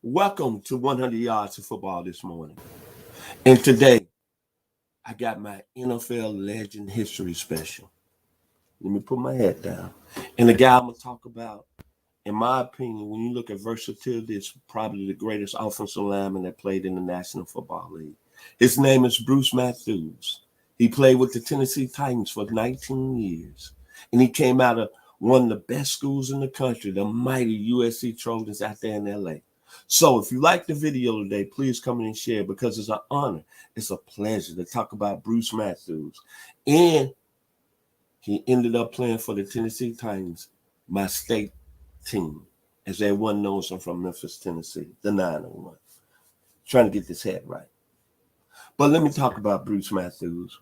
Welcome to 100 Yards of Football this morning. And today, I got my NFL Legend History Special. Let me put my head down. And the guy I'm going to talk about, in my opinion, when you look at versatility, it's probably the greatest offensive lineman that played in the National Football League. His name is Bruce Matthews. He played with the Tennessee Titans for 19 years. And he came out of one of the best schools in the country, the mighty USC Trojans out there in L.A. So if you like the video today, please come in and share because it's an honor. It's a pleasure to talk about Bruce Matthews. And he ended up playing for the Tennessee Titans, my state team. As everyone knows, I'm from Memphis, Tennessee, the 901. Trying to get this head right. But let me talk about Bruce Matthews.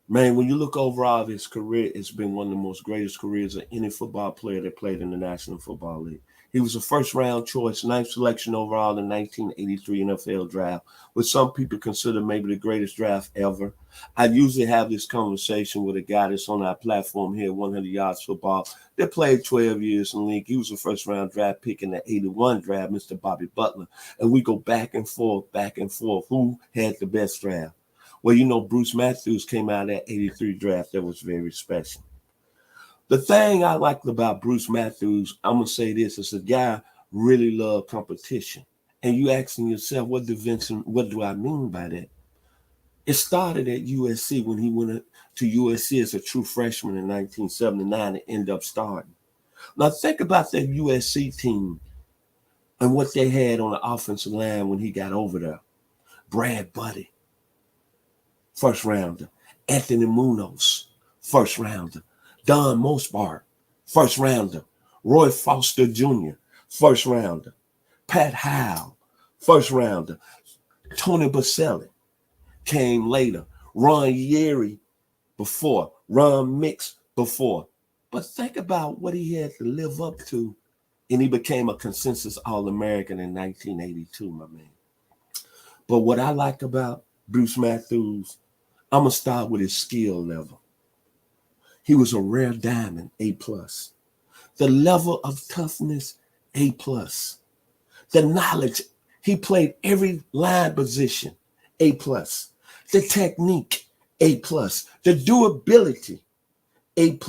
Man, when you look overall his career, it's been one of the most greatest careers of any football player that played in the National Football League. He was a first-round choice, ninth selection overall in the 1983 NFL draft, which some people consider maybe the greatest draft ever. I usually have this conversation with a guy that's on our platform here, 100 Yards Football, that played 12 years in the league. He was a first-round draft pick in the 81 draft, Mr. Bobby Butler. And we go back and forth, who had the best draft. Well, you know, Bruce Matthews came out of that 83 draft that was very special. The thing I liked about Bruce Matthews, I'm going to say this, is a guy really loved competition. And you asking yourself, what do I mean by that? It started at USC when he went to USC as a true freshman in 1979 and ended up starting. Now think about that USC team and what they had on the offensive line when he got over there. Brad Buddy, first rounder. Anthony Munoz, first rounder. Don Mosbar, first rounder. Roy Foster Jr., first rounder. Pat Howell, first rounder. Tony Baselli came later. Ron Yeri before. Ron Mix before. But think about what he had to live up to, and he became a consensus All-American in 1982, my man. But what I like about Bruce Matthews, I'm going to start with his skill level. He was a rare diamond, A+. The level of toughness, A+. The knowledge, he played every line position, A+. The technique, A+. The durability, A+.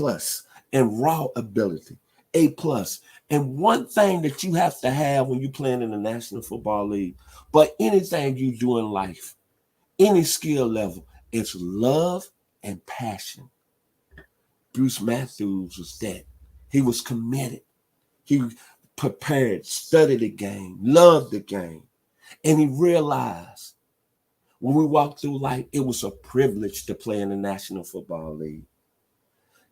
And raw ability, A+. And one thing that you have to have when you're playing in the National Football League, but anything you do in life, any skill level, it's love and passion. Bruce Matthews was that. He was committed. He prepared, studied the game, loved the game. And he realized when we walked through life, it was a privilege to play in the National Football League.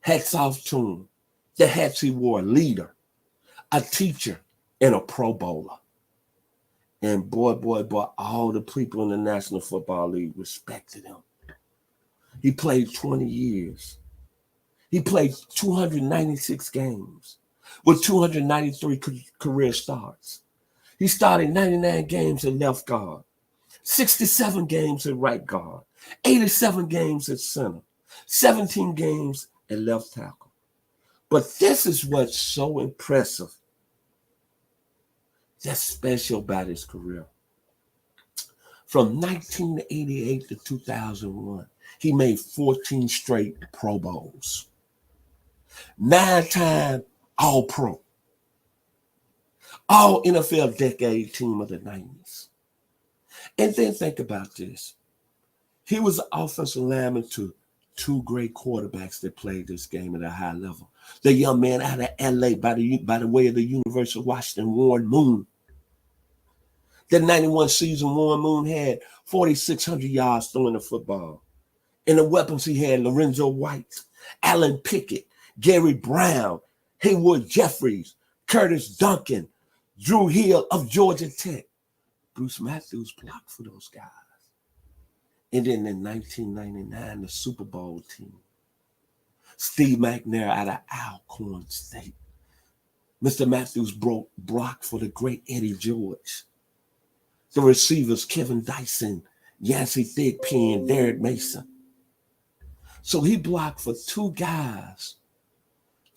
Hats off to him. The hats he wore, a leader, a teacher, and a Pro Bowler. And boy, all the people in the National Football League respected him. He played 20 years. He played 296 games with 293 career starts. He started 99 games at left guard, 67 games at right guard, 87 games at center, 17 games at left tackle. But this is what's so impressive, that's special about his career. From 1988 to 2001, he made 14 straight Pro Bowls. 9-time All-Pro. All NFL decade team of the 90s. And then think about this. He was an offensive lineman to two great quarterbacks that played this game at a high level. The young man out of LA by the way of the University of Washington, Warren Moon. The 91 season, Warren Moon had 4,600 yards throwing the football. And the weapons he had, Lorenzo White, Alan Pickett, Gary Brown, Haywood Jeffries, Curtis Duncan, Drew Hill of Georgia Tech. Bruce Matthews blocked for those guys. And then in 1999, the Super Bowl team. Steve McNair out of Alcorn State. Mr. Matthews blocked for the great Eddie George. The receivers, Kevin Dyson, Yancey Thigpen, Derek Mason. So he blocked for two guys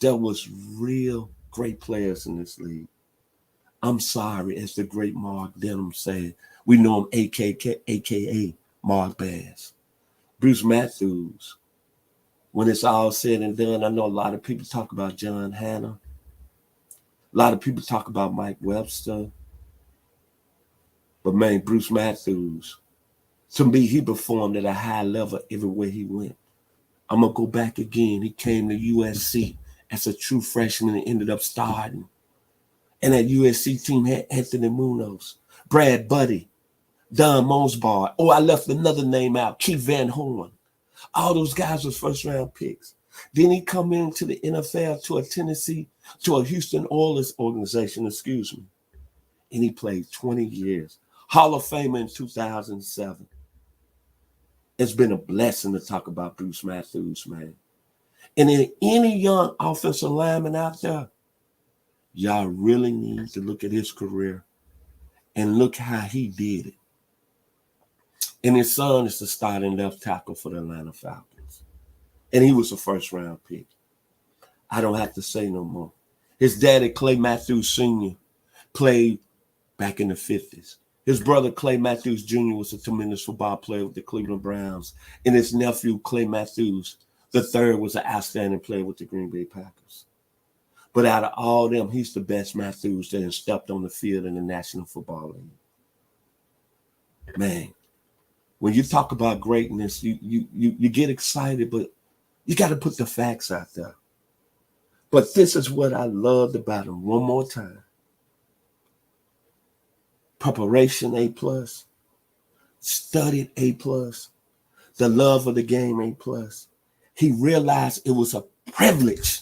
that was real great players in this league. I'm sorry, as the great Mark Denham said. We know him AKA Mark Bass. Bruce Matthews. When it's all said and done, I know a lot of people talk about John Hanna. A lot of people talk about Mike Webster. But man, Bruce Matthews, to me, he performed at a high level everywhere he went. I'm going to go back again. He came to USC as a true freshman and ended up starting. And that USC team had Anthony Munoz, Brad Buddy, Don Mosbar. Oh, I left another name out, Keith Van Horn. All those guys were first-round picks. Then he come into the NFL to a Houston Oilers organization, and he played 20 years. Hall of Famer in 2007. It's been a blessing to talk about Bruce Matthews, man. And then any young offensive lineman out there, y'all really need to look at his career and look how he did it. And his son is the starting left tackle for the Atlanta Falcons. And he was a first-round pick. I don't have to say no more. His daddy, Clay Matthews Sr., played back in the 50s. His brother, Clay Matthews Jr., was a tremendous football player with the Cleveland Browns. And his nephew, Clay Matthews III, was an outstanding player with the Green Bay Packers. But out of all them, he's the best Matthews that has stepped on the field in the National Football League. Man, when you talk about greatness, you get excited, but you got to put the facts out there. But this is what I loved about him one more time. Preparation, A+. Studied, A+. The love of the game, A+. He realized it was a privilege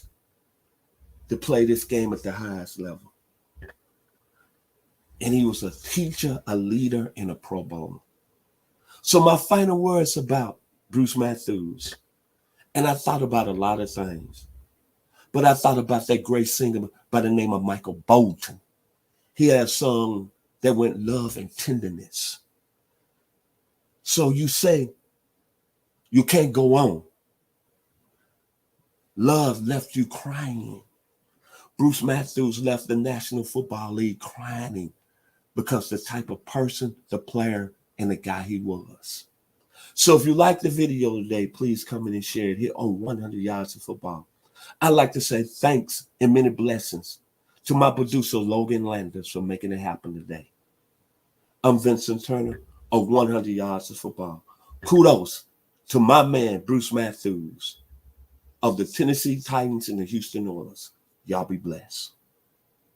to play this game at the highest level. And he was a teacher, a leader, and a pro bowler. So my final words about Bruce Matthews, and I thought about a lot of things, but I thought about that great singer by the name of Michael Bolton. He had a song that went love and tenderness. So you say, you can't go on. Love left you crying. Bruce Matthews left the National Football League crying because the type of person, the player, and the guy he was. So if you like the video today, please come in and share it here on 100 Yards of Football. I'd like to say thanks and many blessings to my producer, Logan Landers, for making it happen today. I'm Vincent Turner of 100 Yards of Football. Kudos to my man, Bruce Matthews of the Tennessee Titans and the Houston Oilers. Y'all be blessed.